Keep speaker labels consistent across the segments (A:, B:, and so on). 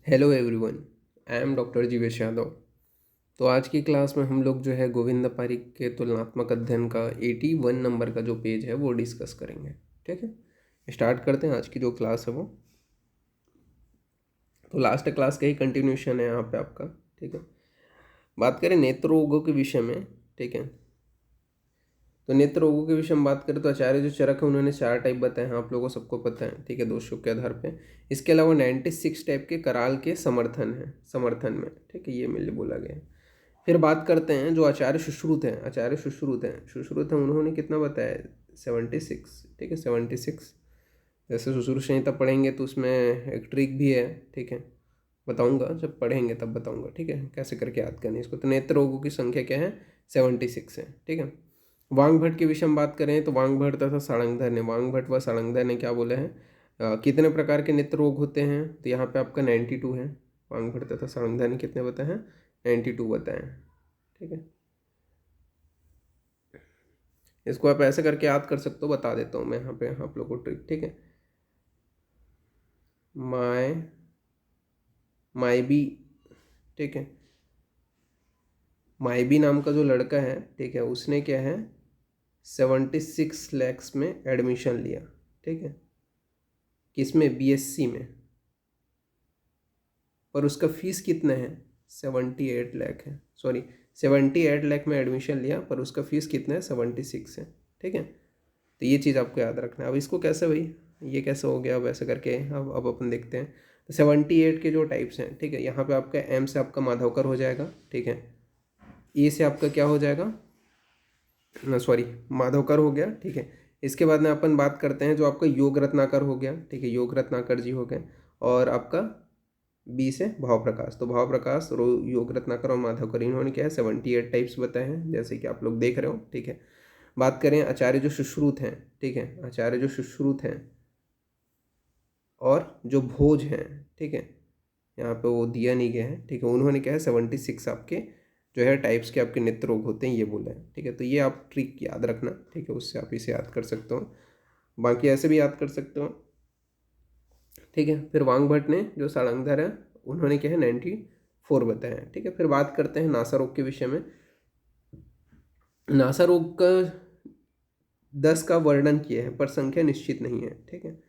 A: Hello everyone, I am doctor Jeevesh Yadav. तो आज की क्लास में हम लोग जो है गोविंद पारिक के तुलनात्मक अध्ययन का 81 नंबर का जो पेज है वो डिस्कस करेंगे। ठीक है, स्टार्ट करते हैं आज की जो क्लास है वो। तो लास्ट क्लास का ही कंटिन्यूशन है यहाँ पे आपका। ठीक है, बात करें नेत्र रोगों के विषय में। ठीक है, तो नेत्र रोगों के विषय में बात करें तो आचार्य जो चरक है उन्होंने 4 टाइप बताए हैं, आप लोगों को सबको पता है। ठीक है, दोषों के आधार पे। इसके अलावा 96 टाइप के कराल के समर्थन में। ठीक है, ये मेरे लिए बोला गया है। फिर बात करते हैं जो आचार्य सुश्रुत हैं उन्होंने कितना बताया? 76। ठीक है, 76। जैसे सुश्रुत संहिता पढ़ेंगे तो उसमें एक ट्रिक भी है। ठीक है, बताऊंगा, जब पढ़ेंगे तब बताऊंगा। ठीक है, कैसे करके याद करनी है इसको। तो नेत्र रोगों की संख्या क्या है? 76 है। ठीक है, वांग भट्ट के विषय में बात करें तो वांग भट्ट तथा सारंगधर ने, वांग भट्ट व सारंगधर ने क्या बोले हैं? कितने प्रकार के नेत्र रोग होते हैं? तो यहाँ पे आपका 92 है। वांग भट्ट तथा सारंगधर ने कितने बताए हैं? 92 बताए हैं। ठीक है, इसको आप ऐसे करके याद कर सकते हो, बता देता हूँ मैं यहाँ पे आप लोगों को ट्रिक। ठीक है, माय माई बी। ठीक है, माइबी नाम का जो लड़का है, ठीक है, उसने क्या है 76 लैक्स में एडमिशन लिया। ठीक है, किसमें? बीएससी में। पर उसका फीस कितना है? 78 लाख है। सॉरी, 78 लाख में एडमिशन लिया, पर उसका फीस कितना है? 76 है। ठीक है, तो ये चीज़ आपको याद रखना है। अब इसको कैसे भाई, ये कैसे हो गया? अब ऐसे करके अब अपन देखते हैं। तो 78 के जो टाइप्स हैं, ठीक है, यहाँ पे आपका एम से आपका माधवकर हो जाएगा। ठीक है, ई से आपका क्या हो जाएगा? सॉरी, माधवकर हो गया। ठीक है, इसके बाद में अपन बात करते हैं जो आपका योग रत्नाकर हो गया। ठीक है, योग रत्नाकर जी हो गए। और आपका बी से भाव प्रकाश। तो भाव प्रकाश, योग रत्नाकर और माधवकर, इन्होंने क्या है 78 टाइप्स बताए हैं, जैसे कि आप लोग देख रहे हो। ठीक है, बात करें आचार्य जो सुश्रुत हैं। ठीक है, आचार्य जो सुश्रुत हैं और जो भोज हैं, ठीक है, यहाँ पे वो दिया नहीं गया है। ठीक है, उन्होंने क्या है 76 आपके जो है टाइप्स के आपके नेत्र रोग होते हैं, ये बोला है। ठीक है, तो ये आप ट्रिक याद रखना। ठीक है, उससे आप इसे याद कर सकते हो, बाकी ऐसे भी याद कर सकते हो। ठीक है, फिर वांग भट्ट ने जो सारंगधर है उन्होंने क्या है 94 बताया है। ठीक है, फिर बात करते हैं नासा रोग के विषय में। नासा रोग का 10 का वर्णन किया है, पर संख्या निश्चित नहीं है। ठीक है,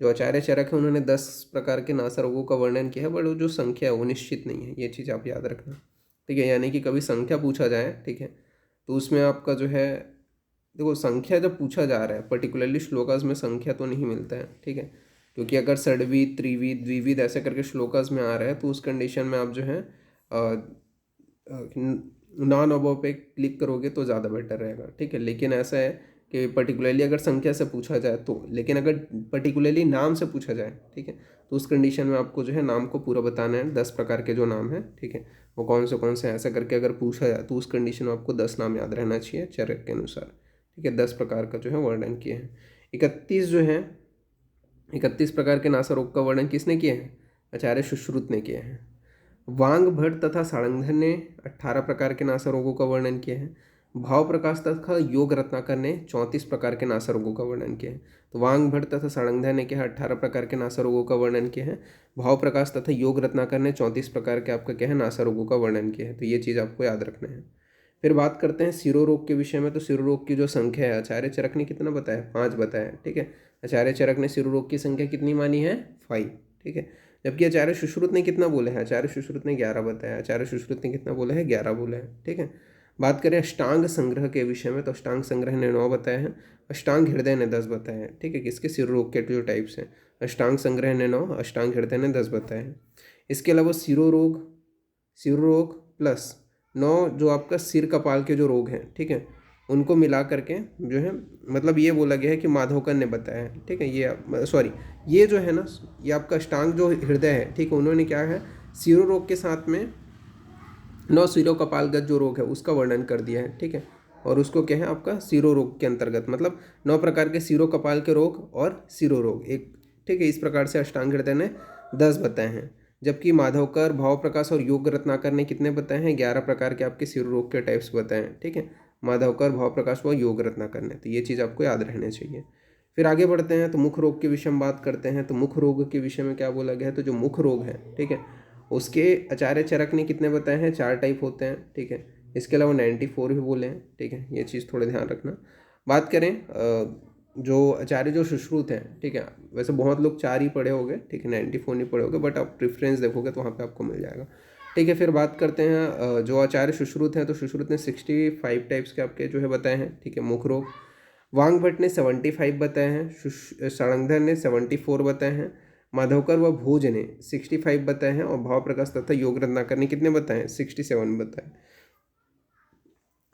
A: जो आचार्य चरक है उन्होंने 10 प्रकार के नासा रोगों का वर्णन किया है, बट वो जो संख्या है वो निश्चित नहीं है। ये चीज़ आप याद रखना। ठीक है, यानी कि कभी संख्या पूछा जाए, ठीक है, तो उसमें आपका जो है, देखो संख्या जब पूछा जा रहा है पर्टिकुलरली श्लोकास में संख्या तो नहीं मिलता है। ठीक है, क्योंकि अगर षड्विध त्रिविध द्विविध ऐसे करके श्लोकास में आ रहा है तो उस कंडीशन में आप जो है नॉन अबव पे क्लिक करोगे तो ज़्यादा बेटर रहेगा। ठीक है, लेकिन ऐसा है कि पर्टिकुलरली अगर संख्या से पूछा जाए तो, लेकिन अगर पर्टिकुलरली नाम से पूछा जाए, ठीक है, तो उस कंडीशन में आपको जो है नाम को पूरा बताना है। 10 प्रकार के जो नाम है, ठीक है, वो कौन से ऐसा करके अगर पूछा जाए तो उस कंडीशन में आपको 10 नाम याद रहना चाहिए चरक के अनुसार। ठीक है, 10 प्रकार का जो है वर्णन किए हैं। 31 जो है, 31 प्रकार के नासा रोग का वर्णन किसने किया है? आचार्य सुश्रुत ने किया है। वांग भट्ट तथा सारंगधर ने 18 प्रकार के नासा रोगों का वर्णन किया है। भाव प्रकाश तथा योग रत्नाकर ने 34 प्रकार के नासा रोगों का वर्णन किया है। तो वांग भट्ट तथा सारंगधर ने क्या है 18 प्रकार के नासा रोगों का वर्णन किया है। भाव प्रकाश तथा योग रत्नाकर ने 34 प्रकार के आपका क्या है नासा रोगों का वर्णन किया है। तो ये चीज़ आपको याद रखना है। फिर बात करते हैं सिरोरोग के विषय में। तो सिरोरोग की जो संख्या है आचार्य चरक ने कितना बताया? 5 बताया। ठीक है, आचार्य चरक ने सिरोरोग की संख्या कितनी मानी है? 5। ठीक है, जबकि आचार्य सुश्रुत ने कितना बोला है? आचार्य सुश्रुत ने 11 बताया। आचार्य सुश्रुत ने कितना बोला है? 11 बोला है। ठीक है, बात करें अष्टांग संग्रह के विषय में तो अष्टांग संग्रह ने 9 बताया है। अष्टांग हृदय ने 10 बताया है। ठीक है, किसके? सिरोरोग के जो टाइप्स हैं। अष्टांग संग्रह ने 9, अष्टांग हृदय ने 10 बताया है। इसके अलावा सिरोरोग, सिरोरोग प्लस 9 जो आपका सिर कपाल के जो रोग हैं, ठीक है, उनको मिला करके जो है मतलब ये बोला गया है कि माधवकर ने बताया है। ठीक है, ये सॉरी, ये जो है ना, ये आपका अष्टांग जो हृदय है, ठीक है, उन्होंने क्या है सिरो रोग के साथ में 9 सिरो कपालगत जो रोग है उसका वर्णन कर दिया है। ठीक है, और उसको क्या है आपका सिरो रोग के अंतर्गत, मतलब 9 प्रकार के सिरो कपाल के रोग और सिरो रोग एक। ठीक है, इस प्रकार से अष्टांग हृदय ने 10 बताए हैं, जबकि माधवकर, भाव प्रकाश और योग रत्नाकर ने कितने बताए हैं? 11 प्रकार के आपके सिरो रोग के टाइप्स बताए हैं। ठीक है, माधवकर, भाव प्रकाश व योग रत्नाकर ने। तो ये चीज़ आपको याद रहना चाहिए। फिर आगे बढ़ते हैं तो मुख रोग के विषय में बात करते हैं। तो मुख रोग के विषय में क्या बोला गया है, तो जो मुख रोग है, ठीक है, उसके आचार्य चरक ने कितने बताए हैं, 4 टाइप होते हैं, ठीक है। इसके अलावा 94 भी बोले हैं, ठीक है, ये चीज़ थोड़ा ध्यान रखना। बात करें जो आचार्य जो सुश्रुत हैं, ठीक है, वैसे बहुत लोग 4 ही पढ़े होंगे, ठीक है, 94 नहीं पढ़े होंगे, बट आप प्रेफरेंस देखोगे तो वहाँ पे आपको मिल जाएगा, ठीक है। फिर बात करते हैं जो आचार्य सुश्रुत हैं, तो सुश्रुत ने 65 टाइप्स के आपके जो है बताए हैं, ठीक है, मुख रोग। वांग भट्ट ने 75 बताए हैं, सारंगधर ने 74 बताए हैं, माधवकर व भोज ने 65 बताए हैं, और भाव प्रकाश तथा योग रत्नाकर ने कितने बताए हैं, 67 बताए।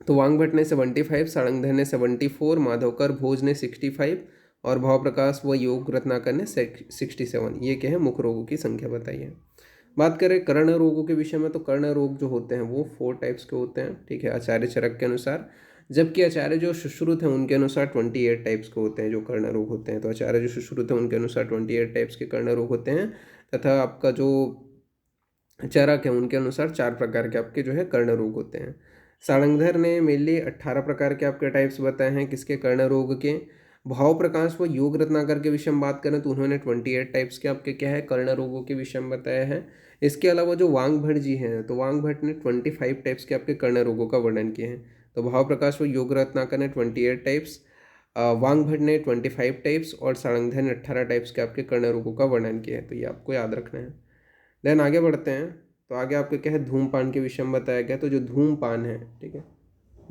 A: तो वांग भट्ट ने 75, सारंगधर ने 74, माधवकर भोज ने 65 और भाव प्रकाश व योग रत्नाकर ने 67। ये क्या है, मुख रोगों की संख्या बताई है। बात करें कर्ण रोगों के विषय में, तो कर्ण रोग जो होते हैं वो 4 टाइप्स के होते हैं, ठीक है, आचार्य चरक के अनुसार। जबकि आचार्य जो सुश्रुत हैं उनके अनुसार 28 टाइप्स के होते हैं जो कर्ण रोग होते हैं। तो आचार्य जो सुश्रुत हैं उनके अनुसार 28 टाइप्स के कर्ण रोग होते हैं, तथा आपका जो चरक है उनके अनुसार 4 प्रकार के आपके जो है कर्ण रोग होते हैं। सारंगधर ने मेनली 18 प्रकार के आपके टाइप्स बताए हैं किसके, कर्ण रोग के। भाव प्रकाश व योग रत्नाकर के विषय में बात करें तो उन्होंने 28 टाइप्स के आपके क्या है, कर्ण रोगों के विषय में बताया है। इसके अलावा जो वांग भट्ट जी हैं, तो वांग भट्ट ने 25 टाइप्स के आपके कर्ण रोगों का वर्णन किए हैं। तो भाव प्रकाश व योग रत्नाकर ने 28 टाइप्स, वांग भट्ट ने 25 टाइप्स और सारंगधर ने 18 टाइप्स के आपके कर्ण रोगों का वर्णन किया है। तो ये आपको याद रखना है। देन आगे बढ़ते हैं, तो आगे आपके क्या है, धूमपान के विषय में बताया गया। तो जो धूमपान है, ठीक है,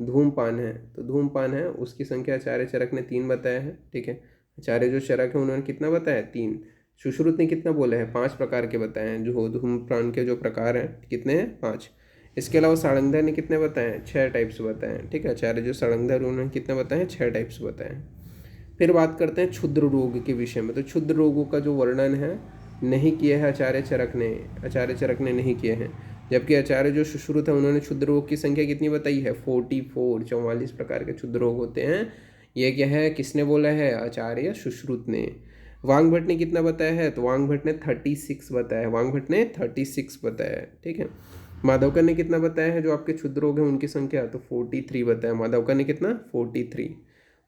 A: धूमपान है, तो धूमपान है उसकी संख्या आचार्य चरक ने 3 बताया है, ठीक है। आचार्य जो चरक है उन्होंने कितना बताया, 3। सुश्रुत ने कितना बोले हैं, 5 प्रकार के बताए हैं। जो धूमपान के जो प्रकार हैं कितने हैं, 5। इसके अलावा सारंगधर ने कितने बताए हैं, 6 टाइप्स बताए हैं, ठीक है। आचार्य जो सारंगधर उन्होंने कितने बताए हैं, 6 टाइप्स बताए हैं। फिर बात करते हैं क्षुद्र रोग के विषय में। तो क्षुद्र रोगों का जो वर्णन है नहीं किया है आचार्य चरक ने नहीं किए हैं। जबकि आचार्य जो सुश्रुत है उन्होंने क्षुद्र रोग की संख्या कितनी बताई है, 44 प्रकार के क्षुद्र रोग होते हैं। ये क्या है, किसने बोला है, आचार्य सुश्रुत ने। वांग भट्ट ने कितना बताया है, तो वांग भट्ट ने 36 बताया है, वांग भट्ट ने 36 बताया है, ठीक है। माधवकर ने कितना बताया है, जो आपके क्षुद्र रोग हैं उनकी संख्या, तो 43 बताया। माधवकर ने कितना, 43।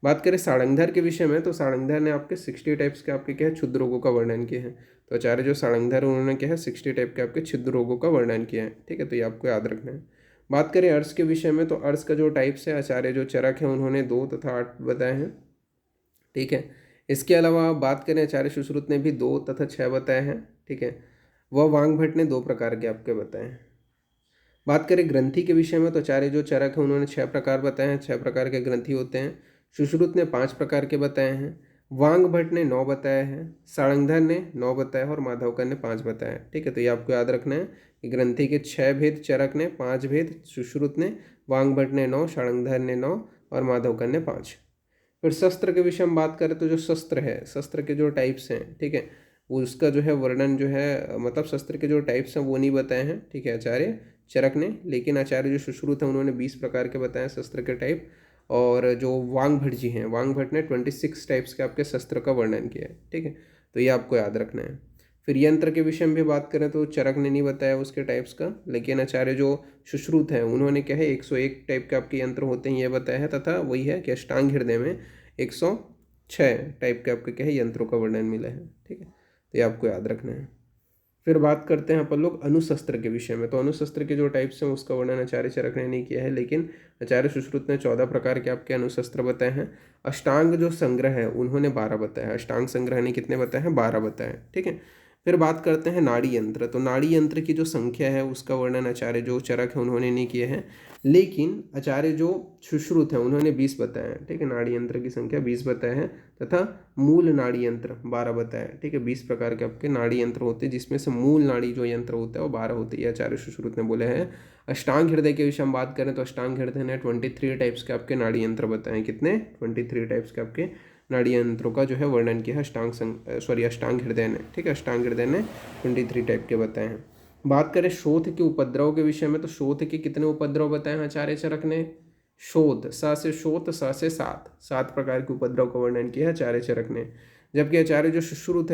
A: बात करें सारंगधर के विषय में, तो सारंगधर ने आपके 60 टाइप्स के आपके क्या है, क्षुद्र रोगों का वर्णन किया है। तो आचार्य जो सारंगधर उन्होंने क्या है, 60 टाइप के आपके क्षुद्र रोगों का वर्णन किया है, ठीक है। तो ये आपको याद रखना है। बात करें अर्श के विषय में, तो अर्श का जो टाइप्स है आचार्य जो चरक है उन्होंने 2 तथा 8 बताए हैं, ठीक है। इसके अलावा बात करें आचार्य सुश्रुत ने भी 2 तथा 6 बताए हैं, ठीक है। वह वांग भट्ट ने 2 प्रकार के आपके बताए हैं। बात करें ग्रंथि के विषय में, तो आचार्य जो चरक है उन्होंने 6 प्रकार बताए हैं, 6 प्रकार के ग्रंथि होते हैं। सुश्रुत ने 5 प्रकार के बताए हैं, वांग भट्ट ने 9 बताए हैं, सारंगधर ने 9 बताया और माधवकर ने 5 बताया, ठीक है। तो ये आपको याद रखना है कि ग्रंथि के 6 भेद चरक ने, 5 भेद सुश्रुत ने, वांग भट्ट ने 9, सारंगधर ने 9 और माधवकर ने 5। फिर शस्त्र के विषय में बात करें तो जो शस्त्र है, शस्त्र के जो टाइप्स हैं, ठीक है, वो उसका जो है वर्णन जो है, मतलब शस्त्र के जो टाइप्स हैं वो नहीं बताए हैं, ठीक है, आचार्य चरक ने। लेकिन आचार्य जो सुश्रुत हैं उन्होंने 20 प्रकार के बताए शस्त्र के टाइप। और जो वांग भट्ट जी हैं, वांग भट्ट ने 26 टाइप्स के आपके शस्त्र का वर्णन किया है, ठीक है। तो ये आपको याद रखना है। फिर यंत्र के विषय में भी बात करें तो चरक ने नहीं बताया उसके टाइप्स का, लेकिन आचार्य जो सुश्रुत हैं उन्होंने क्या है 101 टाइप के आपके यंत्र होते हैं ये बताया है, तथा वही है कि अष्टांग हृदय में 106 टाइप के आपके क्या है यंत्रों का वर्णन मिला है, ठीक है। तो ये आपको याद रखना है। फिर बात करते हैं अपन लोग अनुशस्त्र के विषय में। तो अनुशस्त्र के जो टाइप्स हैं उसका वर्णन आचार्य चरक ने नहीं किया है, लेकिन आचार्य सुश्रुत ने 14 प्रकार के आपके अनुशस्त्र बताए हैं। अष्टांग जो संग्रह है उन्होंने 12 बताया है, अष्टांग संग्रह ने कितने बताए हैं, 12 बताए हैं, ठीक है। फिर बात करते हैं नाड़ी यंत्र। तो नाड़ी यंत्र की जो संख्या है उसका वर्णन आचार्य जो चरक है उन्होंने नहीं किया है, लेकिन आचार्य जो सुश्रुत है उन्होंने 20 बताए हैं, ठीक है। नाड़ी यंत्र की संख्या 20 बताए हैं, तथा मूल नाड़ी यंत्र 12 बताए हैं, ठीक है। 20 प्रकार के आपके नाड़ी यंत्र होते हैं, जिसमें से मूल नाड़ी जो यंत्र होता है वो 12 होते हैं, आचार्य सुश्रुत ने बोले हैं। अष्टांग हृदय के विषय में बात करें तो अष्टांग हृदय ने 23 टाइप्स के आपके नाड़ी यंत्र बताए हैं। कितने, 23 टाइप्स के आपके नाड़ी यंत्रों का जो है वर्णन किया है अष्टांग हृदय ने, ठीक है। अष्टांग हृदय ने 23 टाइप के बताए हैं। बात करें शोथ के उपद्रव के विषय में, तो शोथ के कितने उपद्रव बताए हैं आचार्य चरक ने, शोथ सा से शोथ सा से 7 प्रकार के उपद्रव का वर्णन किया है आचार्य चरक ने। जबकि आचार्य जो सुश्रुत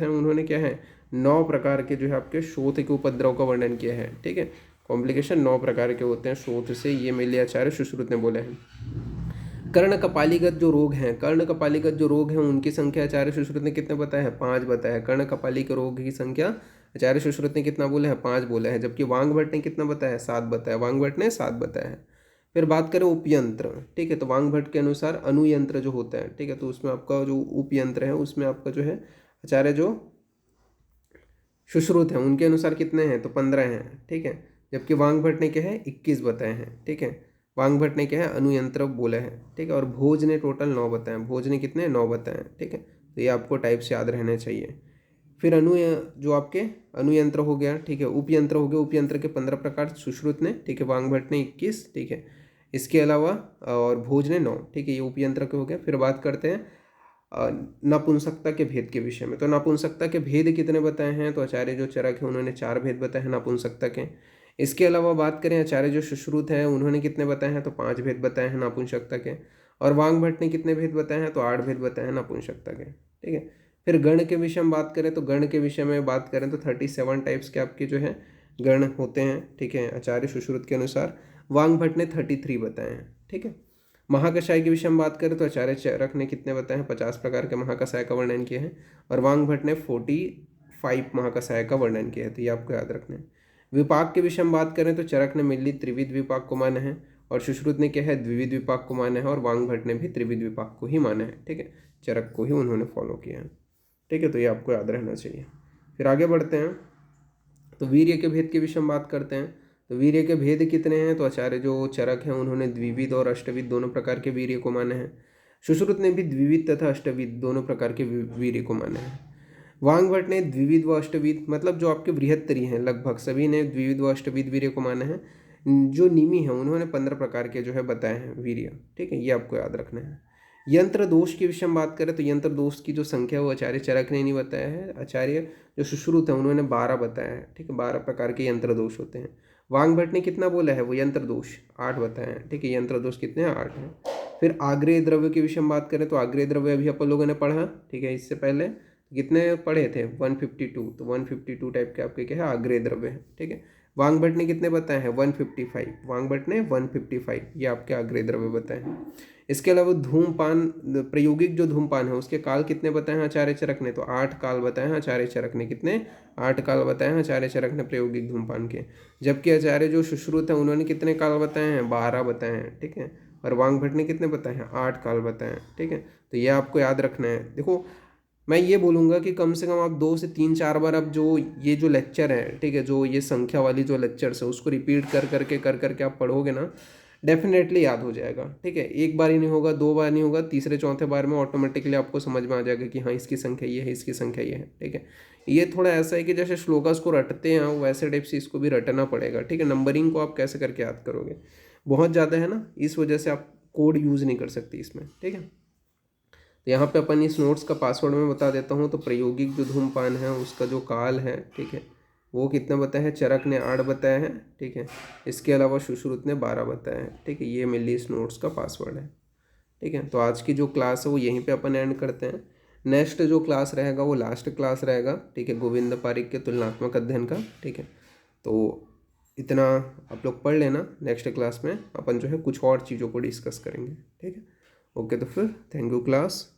A: हैं उन्होंने क्या है 9 प्रकार के जो है आपके शोथ के उपद्रव का वर्णन किया है, ठीक है। कॉम्प्लिकेशन 9 प्रकार के होते हैं शोथ से, ये मेरे लिए आचार्य सुश्रुत ने बोले हैं। कर्ण कपालीगत जो रोग हैं, कर्ण कपालीगत जो रोग हैं उनकी संख्या आचार्य सुश्रुत ने कितने बताया है? 5 बताया है। कर्ण कपाली के रोग की संख्या आचार्य सुश्रुत ने कितना बोला है? 5 बोला है। जबकि वांगभट्ट ने कितना बताया है? 7 बताया। वांगभट्ट ने 7 बताया है। फिर बात करें उपयंत्र, ठीक है, तो वांगभट्ट के अनुसार अनुयंत्र जो होता है, ठीक है, तो उसमें आपका जो उपयंत्र है उसमें आपका जो है आचार्य जो सुश्रुत हैं उनके अनुसार कितने हैं? तो 15 हैं, ठीक है। जबकि वांगभट्ट ने क्या है? 21 बताए हैं, ठीक है। वांगभट्ट ने क्या है? अनुयंत्र बोला है, ठीक है। और भोज ने टोटल 9 बताए। भोज ने कितने? 9 बताए हैं, ठीक है। तो ये आपको टाइप से याद रहने चाहिए। फिर जो आपके अनुयंत्र हो गया, ठीक है, उपयंत्र हो गया। उपयंत्र के 15 प्रकार सुश्रुत ने, ठीक है, वांगभट्ट ने 21, ठीक है। इसके अलावा और भोज ने 9, ठीक है, ये उपयंत्र के हो गया। फिर बात करते हैं नपुंसकता के भेद के विषय में। तो नपुंसकता के भेद कितने बताए हैं? तो आचार्य जो चरक है उन्होंने 4 भेद बताए हैं नपुंसकता के। इसके अलावा बात करें आचार्य जो सुश्रुत हैं उन्होंने कितने बताए हैं? तो 5 भेद बताए हैं नपुंसकता के। और वांगभट्ट ने कितने भेद बताए हैं? तो 8 भेद बताए हैं नपुंसकता के, ठीक है। फिर गण के विषय में बात करें तो गण के विषय में बात करें तो 37 टाइप्स के आपके जो है गण होते हैं, ठीक है, आचार्य सुश्रुत के अनुसार। वांगभट्ट ने 33 बताए हैं, ठीक है। महाकषाय के विषय में बात करें तो आचार्य चरक ने कितने बताए हैं? 50 प्रकार के महाकषाय का वर्णन किया है। और वांगभट्ट ने 45 महाकषाय का वर्णन किया है, तो ये आपको याद रखना है। विपाक के विषय में बात करें तो चरक ने मेनली त्रिविध विपाक को माना है और सुश्रुत ने क्या है? द्विविध विपाक को माना है। और वांगभट्ट ने भी त्रिविध विपाक को ही माना है, ठीक है, चरक को ही उन्होंने फॉलो किया है, ठीक है। तो ये आपको याद रहना चाहिए। फिर आगे बढ़ते हैं तो वीर्य के भेद के विषय में बात करते हैं। तो वीर्य के भेद कितने हैं? तो आचार्य जो चरक हैं उन्होंने द्विविध और अष्टविध दोनों प्रकार के वीर्य को माना है। सुश्रुत ने भी द्विविध तथा अष्टविध दोनों प्रकार के वीर्य को माना है। वांगभट्ट ने द्विविध व अष्टविध, मतलब जो आपके बृहत्तरी हैं लगभग सभी ने द्विविध व अष्टविध वीर्य को माना है। जो निमी है उन्होंने 15 प्रकार के जो है बताए हैं वीर्य, ठीक है, ये आपको याद रखना है। यंत्र दोष के विषय में बात करें तो यंत्र दोष की जो संख्या वो आचार्य चरक ने नहीं बताया है। आचार्य जो सुश्रुत है उन्होंने 12 बताया है, ठीक है, 12 प्रकार के यंत्र दोष होते हैं। वांगभट्ट ने कितना बोला है? वो यंत्र दोष 8 बताए हैं, ठीक है, यंत्र दोष कितने हैं? 8 हैं। फिर आग्रेय द्रव्य के विषय में बात करें तो आग्रेय द्रव्य अभी अपन लोगों ने पढ़ा, ठीक है, इससे पहले कितने पढ़े थे? 152। तो 152 टाइप के आपके क्या है? आग्रेय द्रव्य है, ठीक है। वांगभट्ट ने कितने बताए हैं? 155। वांगभट्ट ने 155 ये आपके आग्रेय द्रव्य बताए हैं। इसके अलावा धूमपान, प्रायोगिक जो धूमपान है उसके काल कितने बताए हैं आचार्य चरक ने? तो 8 काल बताए हैं आचार्य चरक ने। कितने? 8 काल बताए हैं आचार्य चरक ने प्रायोगिक धूमपान के। जबकि आचार्य जो सुश्रुत है उन्होंने कितने काल बताए हैं? 12 बताए हैं, ठीक है। और वांगभट्ट ने कितने बताए हैं? 8 काल बताए हैं, ठीक है। तो ये आपको याद रखना है। देखो मैं ये बोलूँगा कि कम से कम आप 2 से 3-4 बार अब जो ये जो लेक्चर है, ठीक है, जो ये संख्या वाली जो लेक्चर्स है उसको रिपीट कर करके आप पढ़ोगे ना, डेफिनेटली याद हो जाएगा, ठीक है। एक बार ही नहीं होगा, 2 बार नहीं होगा, तीसरे चौथे बार में ऑटोमेटिकली आपको समझ में आ जाएगा कि हाँ इसकी संख्या ये है, इसकी संख्या ये है, ठीक है। ये थोड़ा ऐसा है कि जैसे श्लोकास को रटते हैं वैसे टाइप से इसको भी रटना पड़ेगा, ठीक है। नंबरिंग को आप कैसे करके याद करोगे? बहुत ज़्यादा है ना, इस वजह से आप कोड यूज़ नहीं कर सकते इसमें, ठीक है। तो यहाँ पे अपन इस नोट्स का पासवर्ड में बता देता हूँ। तो प्रायोगिक जो धूमपान है उसका जो काल है, ठीक है, वो कितना बताया है? चरक ने 8 बताया है, ठीक है। इसके अलावा सुश्रुत ने 12 बताया है, ठीक है। ये मेनली इस नोट्स का पासवर्ड है, ठीक है। तो आज की जो क्लास है वो यहीं पे अपन एंड करते हैं। नेक्स्ट जो क्लास रहेगा वो लास्ट क्लास रहेगा, ठीक है, गोविंद पारिक के तुलनात्मक अध्ययन का, ठीक है। तो इतना आप लोग पढ़ लेना। नेक्स्ट क्लास में अपन जो है कुछ और चीज़ों को डिस्कस करेंगे, ठीक है। ओके, तो फिर थैंक यू क्लास।